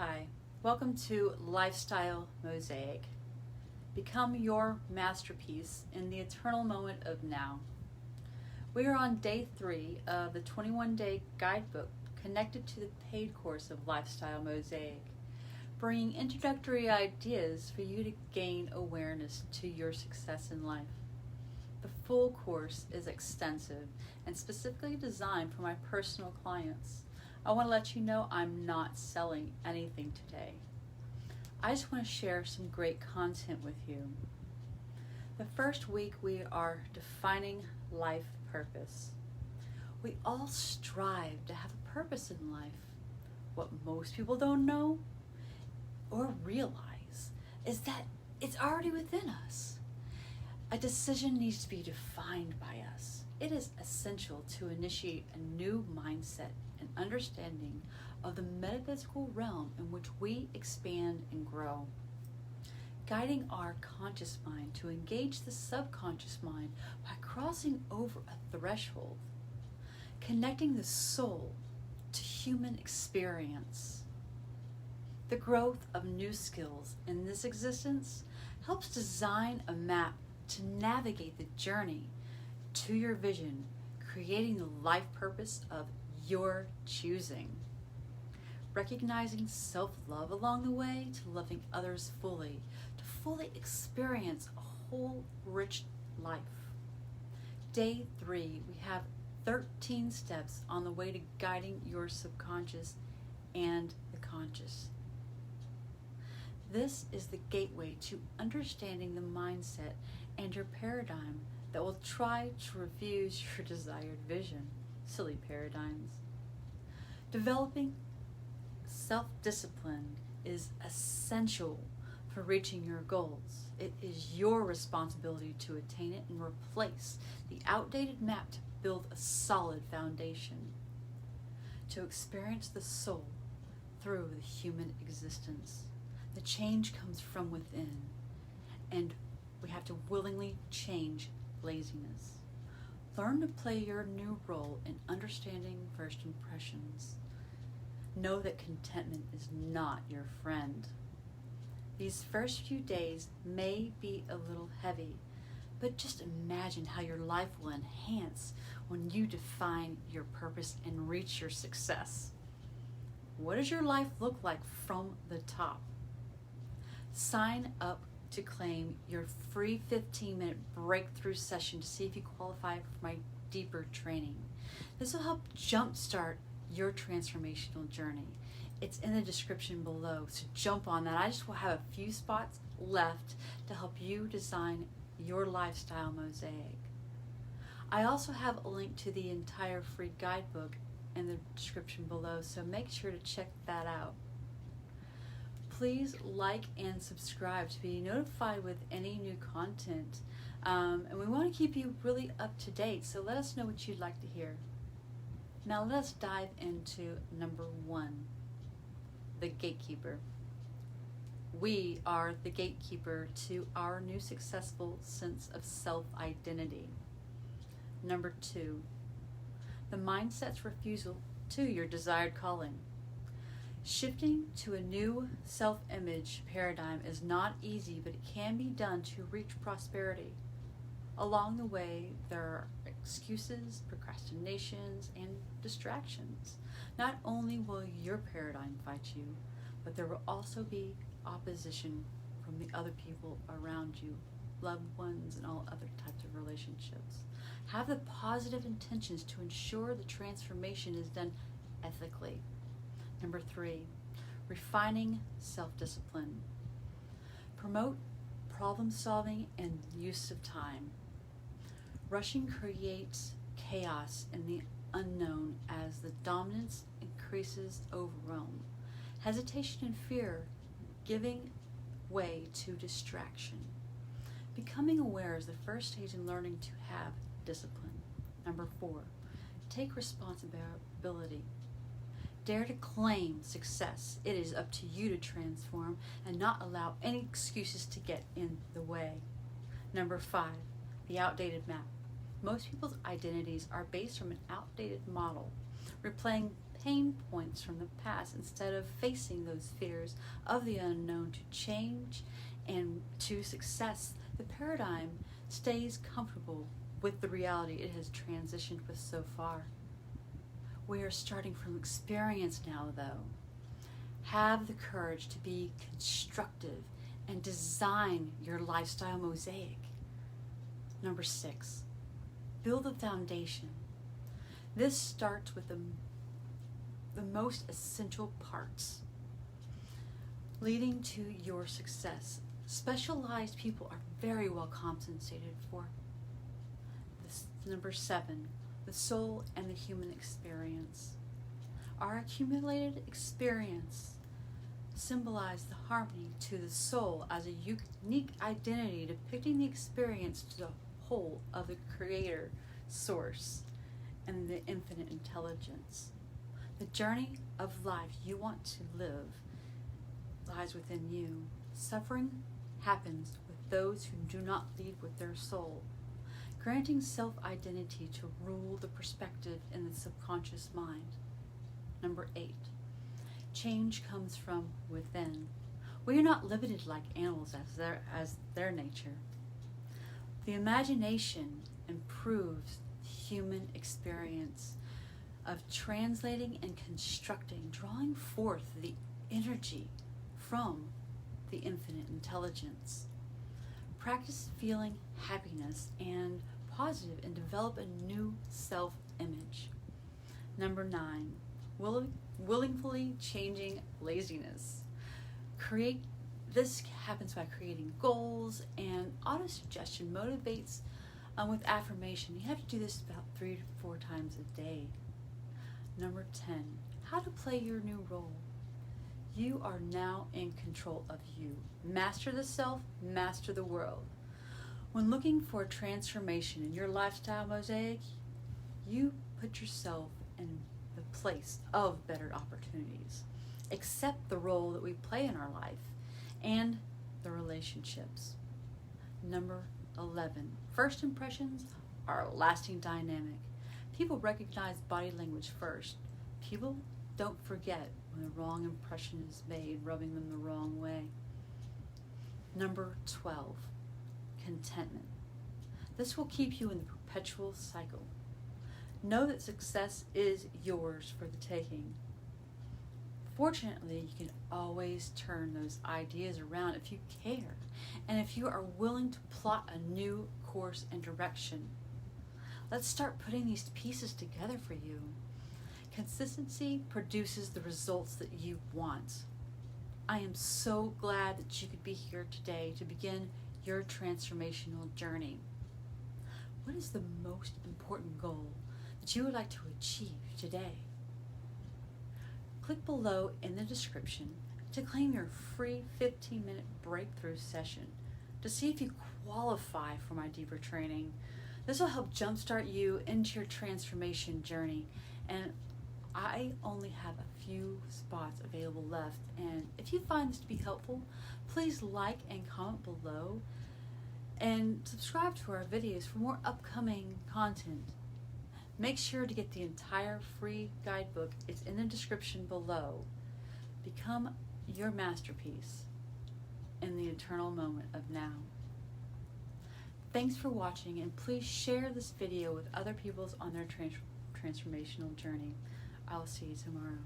Hi, welcome to Lifestyle Mosaic. Become your masterpiece in the eternal moment of now. We are on day 3 of the 21-day guidebook connected to the paid course of Lifestyle Mosaic, bringing introductory ideas for you to gain awareness to your success in life. The full course is extensive and specifically designed for my personal clients. I want to let you know I'm not selling anything today. I just want to share some great content with you. The first week we are defining life purpose. We all strive to have a purpose in life. What most people don't know or realize is that it's already within us. A decision needs to be defined by us. It is essential to initiate a new mindset and understanding of the metaphysical realm in which we expand and grow. Guiding our conscious mind to engage the subconscious mind by crossing over a threshold, connecting the soul to human experience. The growth of new skills in this existence helps design a map to navigate the journey to your vision, creating the life purpose of your choosing. Recognizing self-love along the way to loving others fully, to fully experience a whole rich life. Day 3, we have 13 steps on the way to guiding your subconscious and the conscious. This is the gateway to understanding the mindset and your paradigm that will try to refuse your desired vision. Silly paradigms. Developing self-discipline is essential for reaching your goals. It is your responsibility to attain it and replace the outdated map to build a solid foundation. To experience the soul through the human existence. The change comes from within, and we have to willingly change laziness. Learn to play your new role in understanding first impressions. Know that contentment is not your friend. These first few days may be a little heavy, but just imagine how your life will enhance when you define your purpose and reach your success. What does your life look like from the top? Sign up to claim your free 15-minute breakthrough session to see if you qualify for my deeper training. This will help jumpstart your transformational journey. It's in the description below, so jump on that. I just will have a few spots left to help you design your lifestyle mosaic. I also have a link to the entire free guidebook in the description below, so make sure to check that out. Please like and subscribe to be notified with any new content. And we want to keep you really up to date, so let us know what you'd like to hear. Now let's dive into number 1, the Gatekeeper. We are the gatekeeper to our new successful sense of self-identity. Number 2, the mindset's refusal to your desired calling. Shifting to a new self-image paradigm is not easy, but it can be done to reach prosperity. Along the way, there are excuses, procrastinations, and distractions. Not only will your paradigm fight you, but there will also be opposition from the other people around you, loved ones, and all other types of relationships. Have the positive intentions to ensure the transformation is done ethically. Number 3, refining self-discipline. Promote problem solving and use of time. Rushing creates chaos in the unknown as the dominance increases overwhelm. Hesitation and fear giving way to distraction. Becoming aware is the first stage in learning to have discipline. Number 4, take responsibility. Dare to claim success. It is up to you to transform and not allow any excuses to get in the way. Number 5, the outdated map. Most people's identities are based from an outdated model, replaying pain points from the past instead of facing those fears of the unknown to change and to success. The paradigm stays comfortable with the reality it has transitioned with so far. We are starting from experience now, though. Have the courage to be constructive and design your lifestyle mosaic. Number 6, build a foundation. This starts with the most essential parts, leading to your success. Specialized people are very well compensated for. This, number 7, the soul and the human experience. Our accumulated experience symbolize the harmony to the soul as a unique identity depicting the experience to the whole of the creator source and the infinite intelligence. The journey of life you want to live lies within you. Suffering happens with those who do not lead with their soul, granting self-identity to rule the perspective in the subconscious mind. Number 8, change comes from within. We are not limited like animals as their nature. The imagination improves the human experience of translating and constructing, drawing forth the energy from the infinite intelligence. Practice feeling happiness and positive and develop a new self-image. Number 9, willingly changing laziness. This happens by creating goals, and auto-suggestion motivates with affirmation. You have to do this about 3 to 4 times a day. Number 10, how to play your new role. You are now in control of you. Master the self, master the world. When looking for a transformation in your lifestyle mosaic, you put yourself in the place of better opportunities. Accept the role that we play in our life and the relationships. Number 11, first impressions are a lasting dynamic. People recognize body language first. People don't forget when the wrong impression is made, rubbing them the wrong way. Number 12, contentment. This will keep you in the perpetual cycle. Know that success is yours for the taking. Fortunately, you can always turn those ideas around if you care and if you are willing to plot a new course and direction. Let's start putting these pieces together for you. Consistency produces the results that you want. I am so glad that you could be here today to begin your transformational journey. What is the most important goal that you would like to achieve today? Click below in the description to claim your free 15-minute breakthrough session to see if you qualify for my deeper training. This will help jumpstart you into your transformation journey, and I only have a few spots available left. And if you find this to be helpful, please like and comment below and subscribe to our videos for more upcoming content. Make sure to get the entire free guidebook. It's in the description below. Become your masterpiece in the eternal moment of now. Thanks for watching, and please share this video with other people on their transformational journey. I'll see you tomorrow.